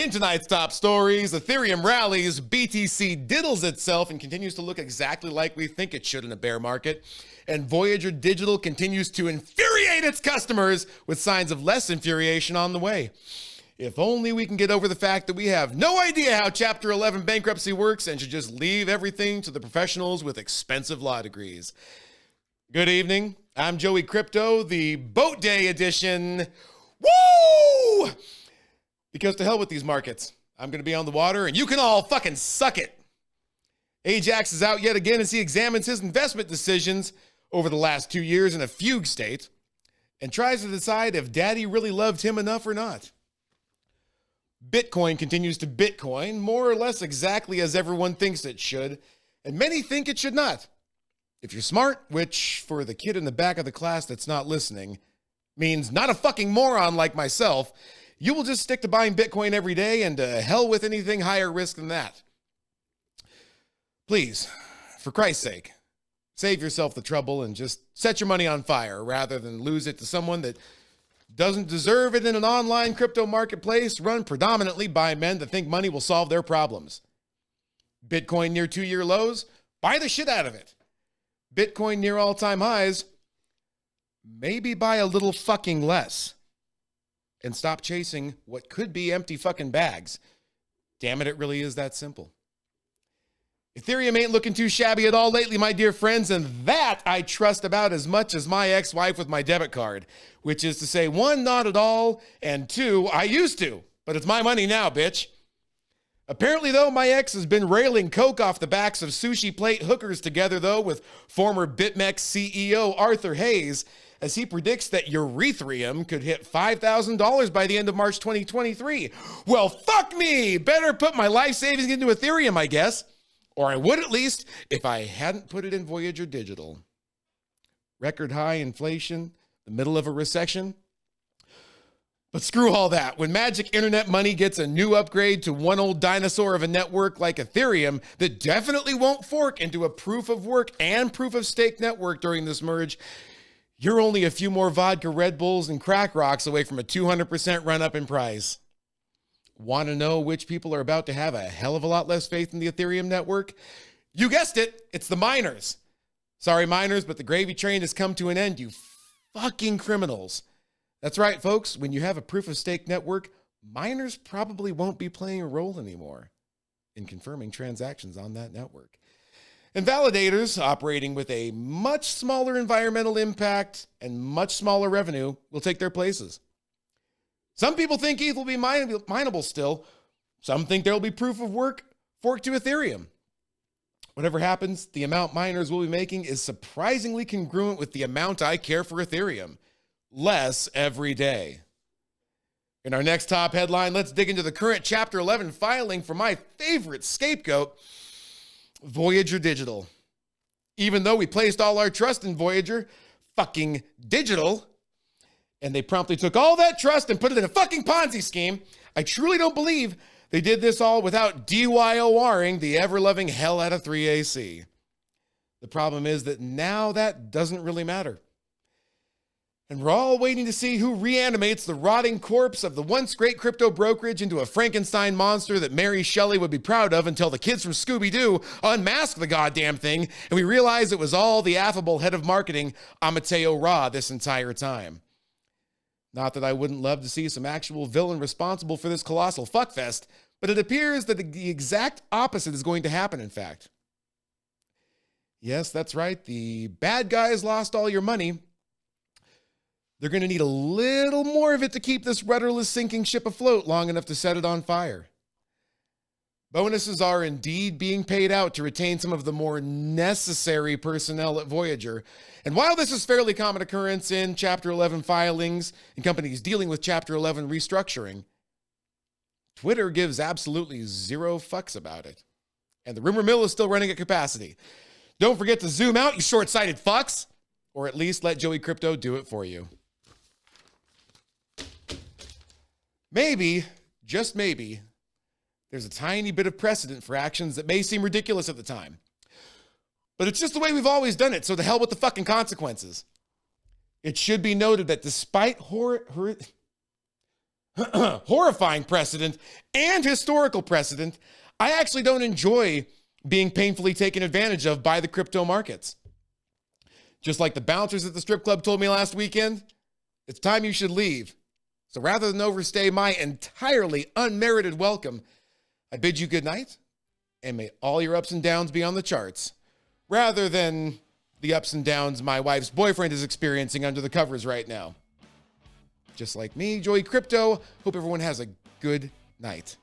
In tonight's top stories, Ethereum rallies, BTC diddles itself and continues to look exactly like we think it should in a bear market, and Voyager Digital continues to infuriate its customers with signs of less infuriation on the way. If only we can get over the fact that we have no idea how Chapter 11 bankruptcy works and should just leave everything to the professionals with expensive law degrees. Good evening. I'm Joey Crypto, the Boat Day edition. Woo! Because to hell with these markets. I'm going to be on the water and you can all fucking suck it. Ajax is out yet again as he examines his investment decisions over the last 2 years in a fugue state and tries to decide if daddy really loved him enough or not. Bitcoin continues to Bitcoin, more or less exactly as everyone thinks it should, and many think it should not. If you're smart, which for the kid in the back of the class that's not listening, means not a fucking moron like myself, you will just stick to buying Bitcoin every day and hell with anything higher risk than that. Please, for Christ's sake, save yourself the trouble and just set your money on fire rather than lose it to someone that doesn't deserve it in an online crypto marketplace run predominantly by men that think money will solve their problems. Bitcoin near 2-year lows? Buy the shit out of it. Bitcoin near all-time highs? Maybe buy a little fucking less. And stop chasing what could be empty fucking bags. Damn it, it really is that simple. Ethereum ain't looking too shabby at all lately, my dear friends, and that I trust about as much as my ex-wife with my debit card, which is to say, 1, not at all, and 2, I used to, but it's my money now, bitch. Apparently, though, my ex has been railing coke off the backs of sushi plate hookers together, though, with former BitMEX CEO Arthur Hayes, as he predicts that Ethereum could hit $5,000 by the end of March 2023. Well, fuck me! Better put my life savings into Ethereum, I guess. Or I would at least if I hadn't put it in Voyager Digital. Record high inflation, the middle of a recession. But screw all that. When magic internet money gets a new upgrade to one old dinosaur of a network like Ethereum that definitely won't fork into a proof of work and proof of stake network during this merge, you're only a few more vodka Red Bulls and crack rocks away from a 200% run up in price. Want to know which people are about to have a hell of a lot less faith in the Ethereum network? You guessed it, it's the miners. Sorry, miners, but the gravy train has come to an end, you fucking criminals. That's right, folks. When you have a proof of stake network, miners probably won't be playing a role anymore in confirming transactions on that network. And validators operating with a much smaller environmental impact and much smaller revenue will take their places. Some people think ETH will be mineable still. Some think there will be proof of work forked to Ethereum. Whatever happens, the amount miners will be making is surprisingly congruent with the amount I care for Ethereum. Less every day. In our next top headline, let's dig into the current Chapter 11 filing for my favorite scapegoat, Voyager Digital. Even though we placed all our trust in Voyager fucking Digital, and they promptly took all that trust and put it in a fucking Ponzi scheme, I truly don't believe they did this all without DYORing the ever-loving hell out of 3AC. The problem is that now that doesn't really matter. And we're all waiting to see who reanimates the rotting corpse of the once great crypto brokerage into a Frankenstein monster that Mary Shelley would be proud of until the kids from Scooby-Doo unmasked the goddamn thing and we realized it was all the affable head of marketing, Amateo Ra, this entire time. Not that I wouldn't love to see some actual villain responsible for this colossal fuckfest, but it appears that the exact opposite is going to happen, in fact. Yes, that's right. The bad guys lost all your money. They're going to need a little more of it to keep this rudderless sinking ship afloat long enough to set it on fire. Bonuses are indeed being paid out to retain some of the more necessary personnel at Voyager. And while this is fairly common occurrence in Chapter 11 filings and companies dealing with Chapter 11 restructuring, Twitter gives absolutely zero fucks about it. And the rumor mill is still running at capacity. Don't forget to zoom out, you short-sighted fucks, or at least let Joey Crypto do it for you. Maybe, just maybe, there's a tiny bit of precedent for actions that may seem ridiculous at the time. But it's just the way we've always done it, so to hell with the fucking consequences. It should be noted that despite horrifying precedent and historical precedent, I actually don't enjoy being painfully taken advantage of by the crypto markets. Just like the bouncers at the strip club told me last weekend, it's time you should leave. So rather than overstay my entirely unmerited welcome, I bid you good night, and may all your ups and downs be on the charts, rather than the ups and downs my wife's boyfriend is experiencing under the covers right now. Just like me, Joey Crypto, hope everyone has a good night.